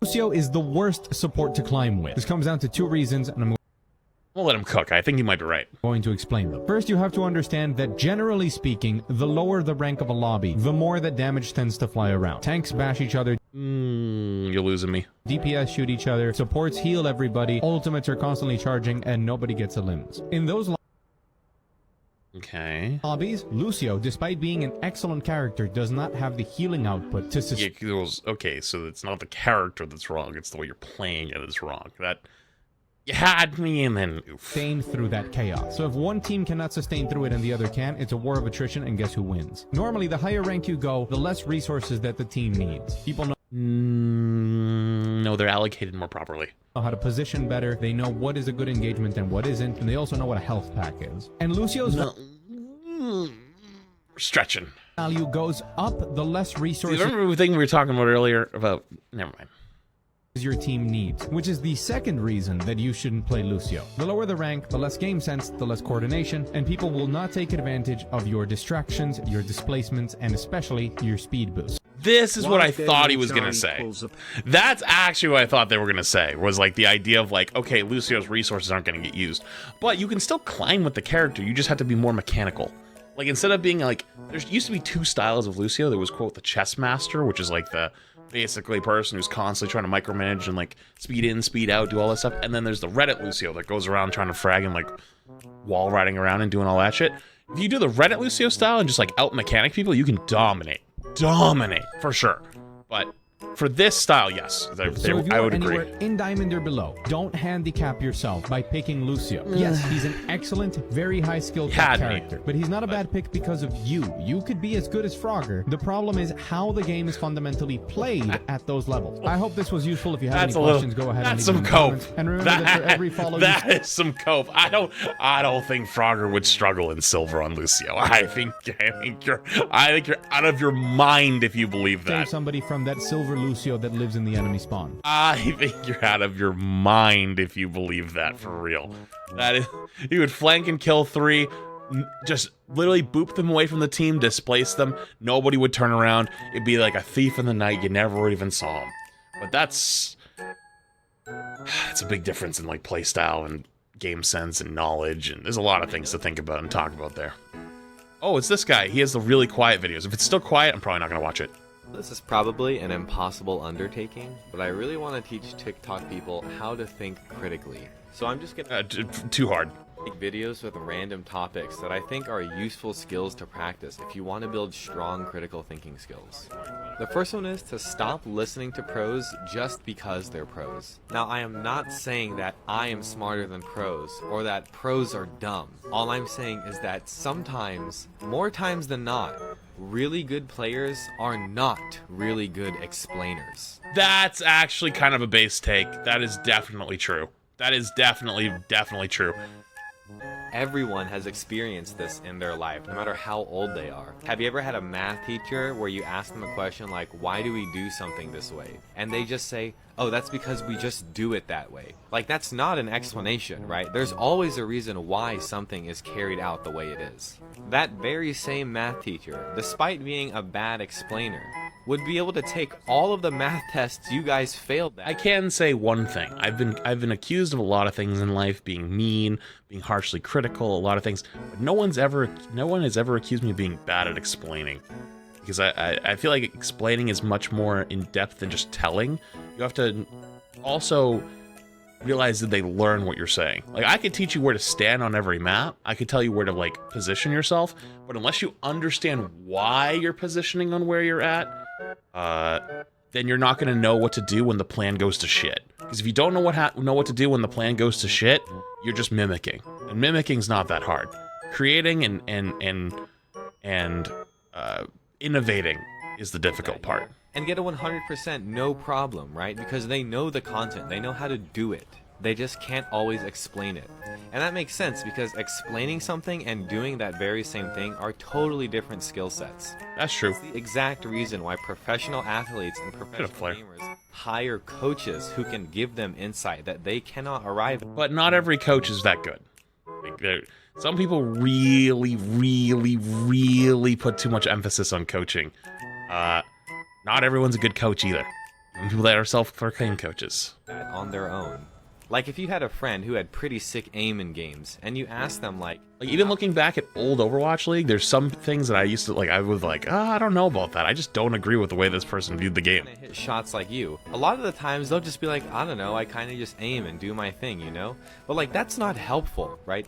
Lucio is the worst support to climb with. This comes down to 2 reasons, and I'm We'll let him cook. I think you might be right. going to explain them. First, you have to understand that generally speaking, the lower the rank of a lobby, the more that damage tends to fly around. Tanks bash each other, You're losing me. DPS shoot each other, supports heal everybody, ultimates are constantly charging, and nobody gets elims. In those Okay. lobbies, Lucio, despite being an excellent character, does not have the healing output to Yeah, okay, so it's not the character that's wrong, it's the way you're playing it is wrong. That... You had me, and then oof. sustain through that chaos. So if one team cannot sustain through it and the other can, it's a war of attrition, and guess who wins? Normally, the higher rank you go, the less resources that the team needs. People know No, they're allocated more properly. how to position better, they know what is a good engagement and what isn't, and they also know what a health pack is. And Lucio's We're stretching. value goes up the less resources Remember the thing we were talking about earlier about... Never mind. your team needs, which is the second reason that you shouldn't play Lucio. The lower the rank, the less game sense, the less coordination, and people will not take advantage of your distractions, your displacements, and especially your speed boost. This is what I thought he was going to say. That's actually what I thought they were going to say, was like the idea of like, okay, Lucio's resources aren't going to get used, but you can still climb with the character, you just have to be more mechanical. Like, instead of being like, there used to be 2 styles of Lucio. There was, quote, the chess master, which is like the basically person who's constantly trying to micromanage and like speed in, speed out, do all that stuff. And then there's the Reddit Lucio that goes around trying to frag and like wall riding around and doing all that shit. If you do the Reddit Lucio style and just like out mechanic people, you can dominate for sure. But for this style, yes, So if you I are would agree. anywhere in Diamond or below, don't handicap yourself by picking Lucio. Yes, he's an excellent, very high skilled character, but he's not a bad pick because of you. You could be as good as Frogger. The problem is how the game is fundamentally played at those levels. I hope this was useful. If you have any questions, go ahead and leave them in the comments. And remember that for every follow that is some cope. I don't think Frogger would struggle in silver on Lucio. I think you're out of your mind if you believe that. save somebody from that silver Lucio that lives in the enemy spawn. I think you're out of your mind if you believe that, for real. That is, you would flank and kill 3, just literally boop them away from the team, displace them, nobody would turn around, it'd be like a thief in the night, you never even saw him. But that's a big difference in like playstyle and game sense and knowledge, and there's a lot of things to think about and talk about there. Oh, it's this guy, he has the really quiet videos. If it's still quiet, I'm probably not gonna watch it. This is probably an impossible undertaking, but I really want to teach TikTok people how to think critically. So I'm just gonna Too hard. make videos with random topics that I think are useful skills to practice if you want to build strong critical thinking skills. The first one is to stop listening to pros just because they're pros. Now, I am not saying that I am smarter than pros or that pros are dumb. All I'm saying is that sometimes, more times than not, really good players are not really good explainers. That's actually kind of a base take. That is definitely true. That is definitely true. Everyone has experienced this in their life, no matter how old they are. Have you ever had a math teacher where you ask them a question like, why do we do something this way? And they just say, oh, that's because we just do it that way. Like, that's not an explanation, right? There's always a reason why something is carried out the way it is. That very same math teacher, despite being a bad explainer, would be able to take all of the math tests you guys failed at. I can say one thing. I've been accused of a lot of things in life, being mean, being harshly critical, a lot of things, but no one has ever accused me of being bad at explaining. Because I feel like explaining is much more in depth than just telling. You have to also realize that they learn what you're saying. Like, I could teach you where to stand on every map. I could tell you where to like position yourself, but unless you understand why you're positioning on where you're at, then you're not going to know what to do when the plan goes to shit. Because if you don't know what to do when the plan goes to shit, you're just mimicking. And mimicking not that hard. Creating and innovating is the difficult part. And get a 100% no problem, right? Because they know the content, they know how to do it. They just can't always explain it. And that makes sense because explaining something and doing that very same thing are totally different skill sets. That's true. It's the exact reason why professional athletes and professional gamers hire coaches who can give them insight that they cannot arrive at. But not every coach is that good. Like, some people really put too much emphasis on coaching. Not everyone's a good coach either. People that are self-proclaimed coaches. On their own. Like if you had a friend who had pretty sick aim in games, and you asked them like even looking back at old Overwatch League, there's some things that I used to like. I was like, I don't know about that. I just don't agree with the way this person viewed the game. Hit shots like you. A lot of the times they'll just be like, I don't know, I kind of just aim and do my thing, you know. But like that's not helpful, right?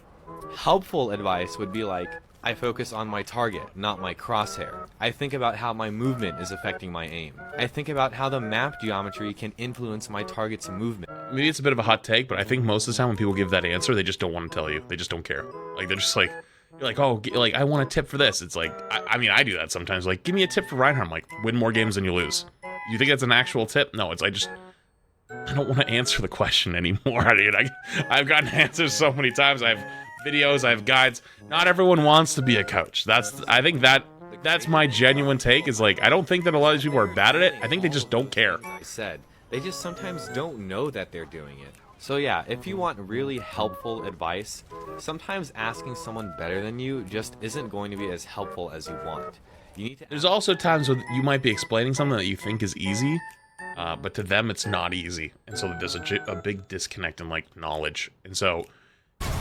Helpful advice would be like, I focus on my target, not my crosshair. I think about how my movement is affecting my aim. I think about how the map geometry can influence my target's movement. Maybe it's a bit of a hot take, but I think most of the time when people give that answer, they just don't want to tell you. They just don't care. Like, they're just like, you're like, oh, like, I want a tip for this. It's like, I mean, I do that sometimes. Like, give me a tip for Reinhardt. I'm like, win more games than you lose. You think that's an actual tip? No, it's I don't want to answer the question anymore, dude. I've gotten answers so many times. I have videos, I have guides. Not everyone wants to be a coach. I think that's my genuine take, is like, I don't think that a lot of these people are bad at it. I think they just don't care. I said, they just sometimes don't know that they're doing it. So yeah, if you want really helpful advice, sometimes asking someone better than you just isn't going to be as helpful as you want. You need to. There's also times when you might be explaining something that you think is easy, but to them it's not easy, and so there's a big disconnect in like knowledge. And so,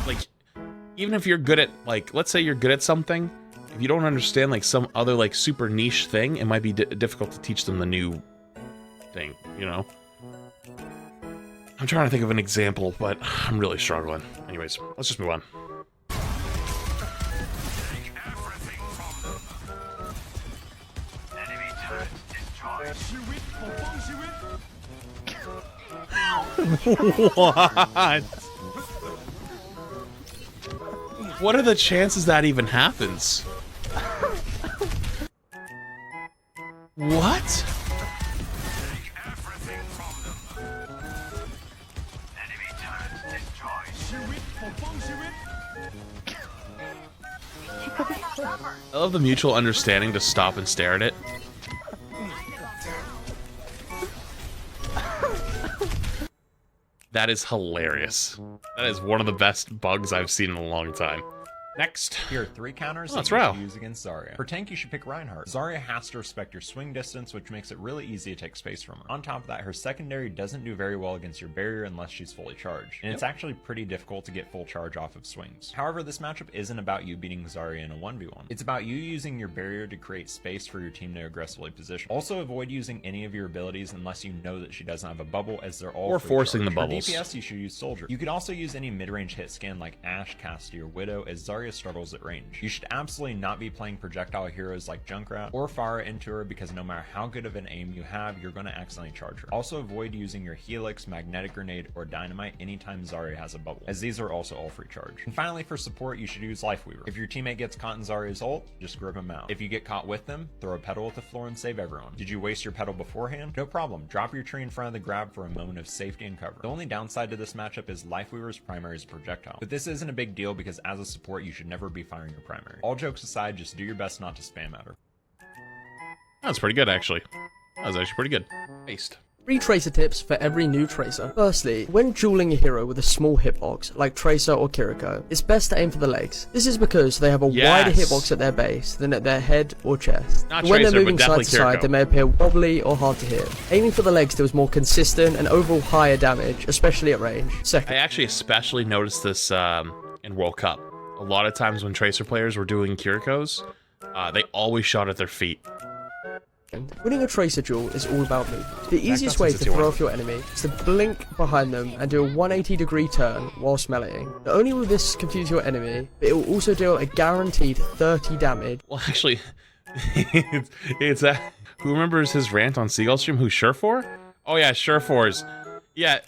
like, even if you're good at, like, let's say you're good at something, if you don't understand like some other like super niche thing, it might be difficult to teach them the new thing, you know? I'm trying to think of an example, but I'm really struggling. Anyways, let's just move on. What? What are the chances that even happens? What? I love the mutual understanding to stop and stare at it. That is hilarious. That is one of the best bugs I've seen in a long time. Next. Here are 3 counters that's that you Rao. should use against Zarya. For tank, you should pick Reinhardt. Zarya has to respect your swing distance, which makes it really easy to take space from her. On top of that, her secondary doesn't do very well against your barrier unless she's fully charged, and it's actually pretty difficult to get full charge off of swings. However, this matchup isn't about you beating Zarya in a 1v1. It's about you using your barrier to create space for your team to aggressively position. Also, avoid using any of your abilities unless you know that she doesn't have a bubble, as they're all or free forcing charge. the bubbles. For DPS, you should use Soldier. You could also use any mid-range hit scan like Ashe, Cassidy, or Widow, as Zarya struggles at range. You should absolutely not be playing projectile heroes like Junkrat or Pharah into her, because no matter how good of an aim you have, you're going to accidentally charge her. Also, avoid using your Helix, Magnetic Grenade, or Dynamite anytime Zarya has a bubble, as these are also all free charge. And finally, for support, you should use Lifeweaver. If your teammate gets caught in Zarya's ult, just grip him out. If you get caught with them, throw a petal at the floor and save everyone. Did you waste your petal beforehand? No problem. Drop your tree in front of the grab for a moment of safety and cover. The only downside to this matchup is Lifeweaver's primary is projectile, but this isn't a big deal because as a support, you should never be firing your primary. All jokes aside, just do your best not to spam at her. That's pretty good, actually. That was actually pretty good. Based. 3 tracer tips for every new tracer. Firstly, when dueling a hero with a small hitbox, like Tracer or Kiriko, it's best to aim for the legs. This is because they have a wider hitbox at their base than at their head or chest. Not When Tracer, they're moving but side to definitely side, Kiriko. they may appear wobbly or hard to hit. Aiming for the legs deals more consistent and overall higher damage, especially at range. I Second, actually especially noticed this in World Cup. A lot of times when Tracer players were doing Kirikos, they always shot at their feet. winning a tracer duel is all about movement. The easiest way to throw off your enemy is to blink behind them and do a 180-degree turn whilst meleeing. Not only will this confuse your enemy, but it will also deal a guaranteed 30 damage. Well, actually, it's who remembers his rant on Seagull Stream? Who's Surefour? Oh yeah, Surefour's. Yeah,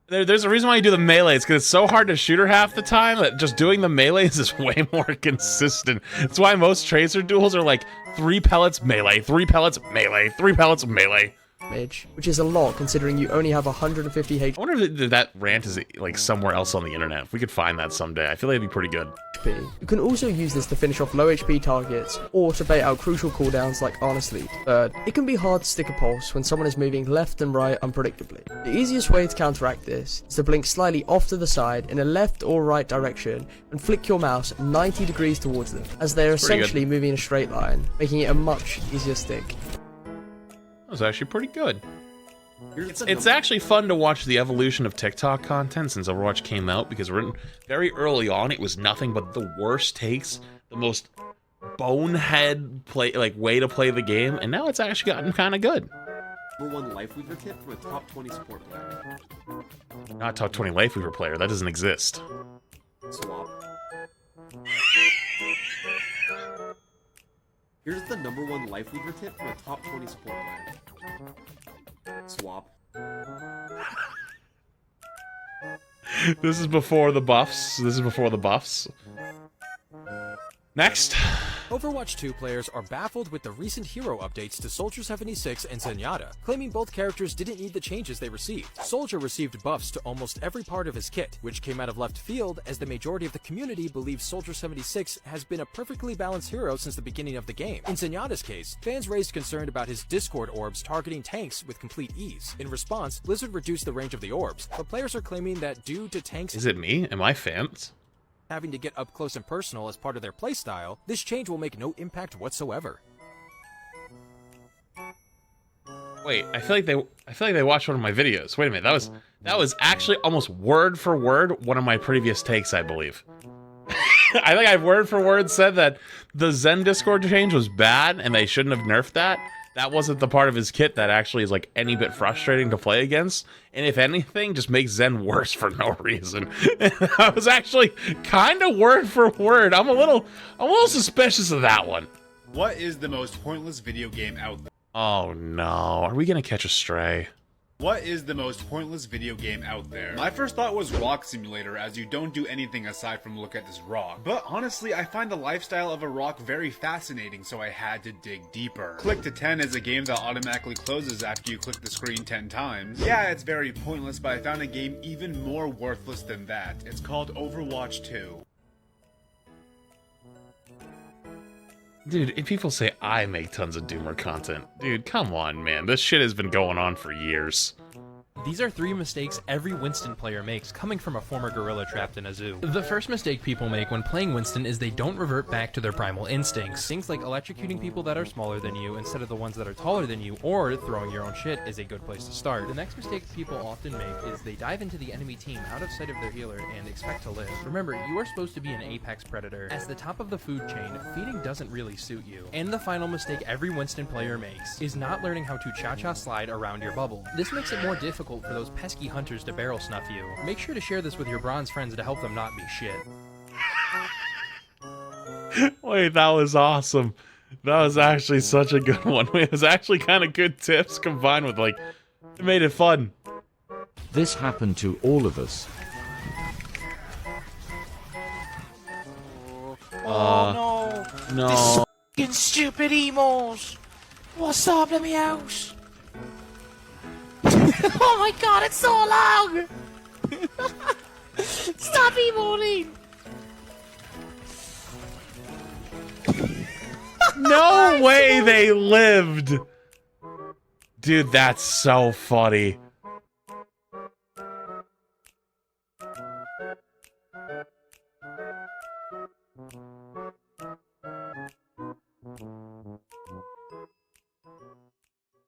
there's a reason why you do the melee. It's because it's so hard to shoot her half the time that just doing the melees is way more consistent. That's why most tracer duels are like 3 pellets melee, 3 pellets melee, 3 pellets melee. Which is a lot considering you only have 150 HP. I wonder if that rant is like somewhere else on the internet. If we could find that someday, I feel like it'd be pretty good. You can also use this to finish off low HP targets or to bait out crucial cooldowns like Honestly. Third, it can be hard to stick a pulse when someone is moving left and right unpredictably. The easiest way to counteract this is to blink slightly off to the side in a left or right direction and flick your mouse 90 degrees towards them, as they are essentially moving in a straight line, making it a much easier stick. That was actually pretty good. It's actually fun to watch the evolution of TikTok content since Overwatch came out, because very early on it was nothing but the worst takes, the most bonehead way to play the game, and now it's actually gotten kind of good. Number 1 Life Weaver tip from a top 20 support player. Not top 20 Life Weaver player, that doesn't exist. Swap. Here's the number 1 Life Weaver tip from a top 20 support player. Swap. This is before the buffs. Next. Overwatch 2 players are baffled with the recent hero updates to Soldier 76 and Zenyatta, claiming both characters didn't need the changes they received. Soldier received buffs to almost every part of his kit, which came out of left field as the majority of the community believes Soldier 76 has been a perfectly balanced hero since the beginning of the game. In Zenyatta's case, fans raised concern about his Discord orbs targeting tanks with complete ease. In response, Blizzard reduced the range of the orbs, but players are claiming that due to tanks Is it me? Am I fans? having to get up close and personal as part of their playstyle, this change will make no impact whatsoever. Wait, I feel like they watched one of my videos. Wait a minute, that was actually almost word for word one of my previous takes, I believe. I think I've word for word said that the Zen Discord change was bad and they shouldn't have nerfed that. That wasn't the part of his kit that actually is like any bit frustrating to play against. And if anything, just makes Zen worse for no reason. I was actually kind of word for word. I'm a little suspicious of that one. What is the most pointless video game out there? Oh no, are we gonna catch a stray? What is the most pointless video game out there? My first thought was Rock Simulator, as you don't do anything aside from look at this rock. But honestly, I find the lifestyle of a rock very fascinating, so I had to dig deeper. Click to 10 is a game that automatically closes after you click the screen 10 times. Yeah, it's very pointless, but I found a game even more worthless than that. It's called Overwatch 2. Dude, if people say I make tons of Doomer content, dude, come on, man. This shit has been going on for years. These are 3 mistakes every Winston player makes, coming from a former gorilla trapped in a zoo. The first mistake people make when playing Winston is they don't revert back to their primal instincts. Things like electrocuting people that are smaller than you instead of the ones that are taller than you, or throwing your own shit is a good place to start. The next mistake people often make is they dive into the enemy team out of sight of their healer and expect to live. Remember, you are supposed to be an apex predator. As the top of the food chain, feeding doesn't really suit you. And the final mistake every Winston player makes is not learning how to cha-cha slide around your bubble. This makes it more difficult for those pesky hunters to barrel snuff you. Make sure to share this with your bronze friends to help them not be shit. Wait, that was awesome. That was actually such a good one. It was actually kind of good tips combined with, like, it made it fun. This happened to all of us. Oh no! No. This fucking stupid emos! What's up, let me out! Oh my god, it's so long! Stop emoting! No way they lived! Dude, that's so funny.